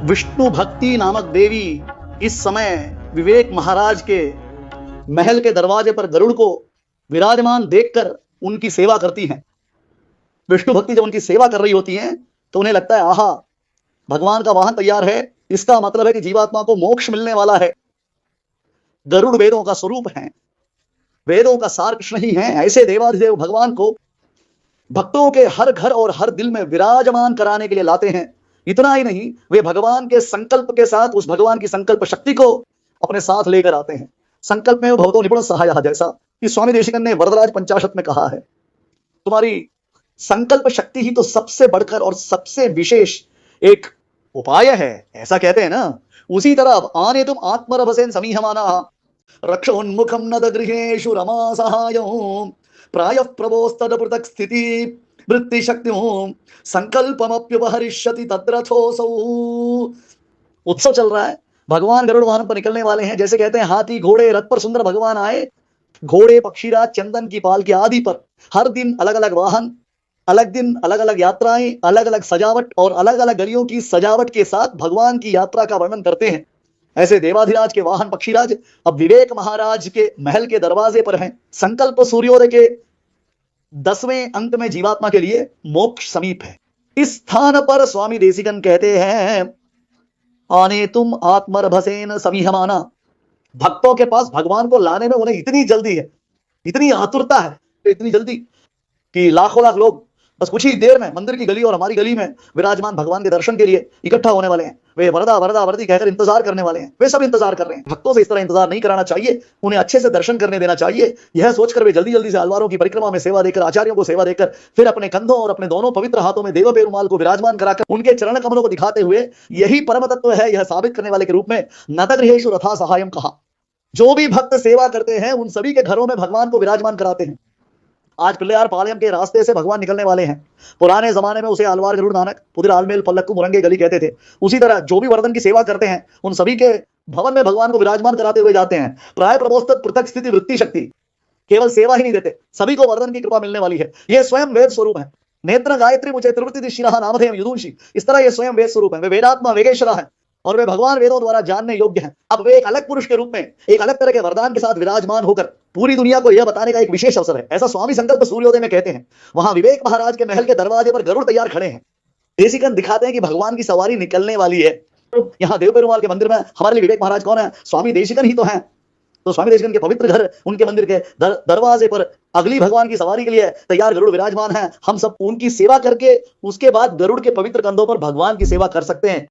विष्णु भक्ति नामक देवी इस समय विवेक महाराज के महल के दरवाजे पर गरुड़ को विराजमान देखकर उनकी सेवा करती हैं। विष्णु भक्ति जब उनकी सेवा कर रही होती हैं तो उन्हें लगता है आहा, भगवान का वाहन तैयार है, इसका मतलब है कि जीवात्मा को मोक्ष मिलने वाला है। गरुड़ वेदों का स्वरूप है, वेदों का सार कृष्ण ही है। ऐसे देवाधिदेव भगवान को भक्तों के हर घर और हर दिल में विराजमान कराने के लिए लाते हैं। इतना ही नहीं, वे भगवान के संकल्प के साथ उस भगवान की संकल्प शक्ति को अपने साथ लेकर आते हैं। संकल्प में भवतो निपुण सहायः, जैसा कि स्वामी देशिकन ने वरदराज पंचाशत में कहा है। तुम्हारी संकल्प शक्ति ही तो सबसे बढ़कर और सबसे विशेष एक उपाय है, ऐसा कहते हैं ना। उसी तरह आने तुम आत्मरभसेन समीहमाना रक्षोन्मुखम नद गृहेषु रमा सहायो प्रायः प्रभोस्तद पृथक स्थिति वृत्ति शक्तियों संकल्पमप्युपहरिष्यति तद्रथोऽसौ। उत्सव चल रहा है, भगवान गरुड़ वाहन पर निकलने वाले हैं। जैसे कहते हैं हाथी घोड़े रथ पर सुंदर भगवान आए, घोड़े पक्षीराज चंदन की पालकी आदि पर हर दिन अलग अलग वाहन, अलग दिन अलग अलग यात्राएं, अलग अलग सजावट और अलग अलग गलियों की सजावट के साथ भगवान की यात्रा का वर्णन करते हैं। ऐसे देवाधिराज के वाहन पक्षीराज अब विवेक महाराज के महल के दरवाजे पर हैं। संकल्प सूर्योदय के 10वें अंक में जीवात्मा के लिए मोक्ष समीप है। इस स्थान पर स्वामी देशिकन कहते हैं आने तुम आत्मरभसेन समीहमाना। भक्तों के पास भगवान को लाने में उन्हें इतनी जल्दी है, इतनी आतुरता है, इतनी जल्दी कि लाखों लाख लोग बस कुछ ही देर में मंदिर की गली और हमारी गली में विराजमान भगवान के दर्शन के लिए इकट्ठा होने वाले हैं। वे वरदा वरदा वरदी कहकर इंतजार करने वाले हैं। वे सब इंतजार कर रहे हैं। भक्तों से इस तरह इंतजार नहीं कराना चाहिए, उन्हें अच्छे से दर्शन करने देना चाहिए। यह सोचकर वे जल्दी जल्दी से अलवारों की परिक्रमा में सेवा देकर, आचार्यों को सेवा देकर, फिर अपने कंधों और अपने दोनों पवित्र हाथों में देव पेरुमाल को विराजमान कराकर उनके चरण कमलों को दिखाते हुए यही परम तत्व है, यह साबित करने वाले के रूप में नद गृहेषु रथा सहायम कहा। जो भी भक्त सेवा करते हैं उन सभी के घरों में भगवान को विराजमान कराते हैं। आज पिल्लयार पालयम के रास्ते से भगवान निकलने वाले हैं। पुराने जमाने में उसे अलवार गरुड़ नानक पुदिर आलमेल पल्लक्कू मुरंगे गली कहते थे। उसी तरह जो भी वर्धन की सेवा करते हैं उन सभी के भवन में भगवान को विराजमान कराते हुए जाते हैं। प्राय प्रबोधत पृथक स्थिति वृत्ति शक्ति, केवल सेवा ही नहीं देते, सभी को वर्धन की कृपा मिलने वाली है। यह स्वयं वेद स्वरूप है। नेत्र गायत्री मुझे त्रिवृत्ति दिशिरः नामधेयं युधुंषि, इस तरह ये स्वयं वेद स्वरूप है। वे वेदात्मा वेगेश्वरा है और वे भगवान वेदों द्वारा जानने योग्य हैं। अब वे एक अलग पुरुष के रूप में एक अलग तरह के वरदान के साथ विराजमान होकर पूरी दुनिया को यह बताने का एक विशेष अवसर है, ऐसा स्वामी संकल्प सूर्योदय में कहते हैं। वहां विवेक महाराज के महल के दरवाजे पर गरुड़ तैयार खड़े हैं। देशिकन दिखाते हैं कि भगवान की सवारी निकलने वाली है। यहाँ देव पेरुमाल के मंदिर में हमारे लिए विवेक महाराज कौन है? स्वामी देशिकन ही तो हैं। तो स्वामी देशिकन के पवित्र घर, उनके मंदिर के दरवाजे पर अगली भगवान की सवारी के लिए तैयार गरुड़ विराजमान है। हम सब उनकी सेवा करके उसके बाद गरुड़ के पवित्र कंधों पर भगवान की सेवा कर सकते हैं।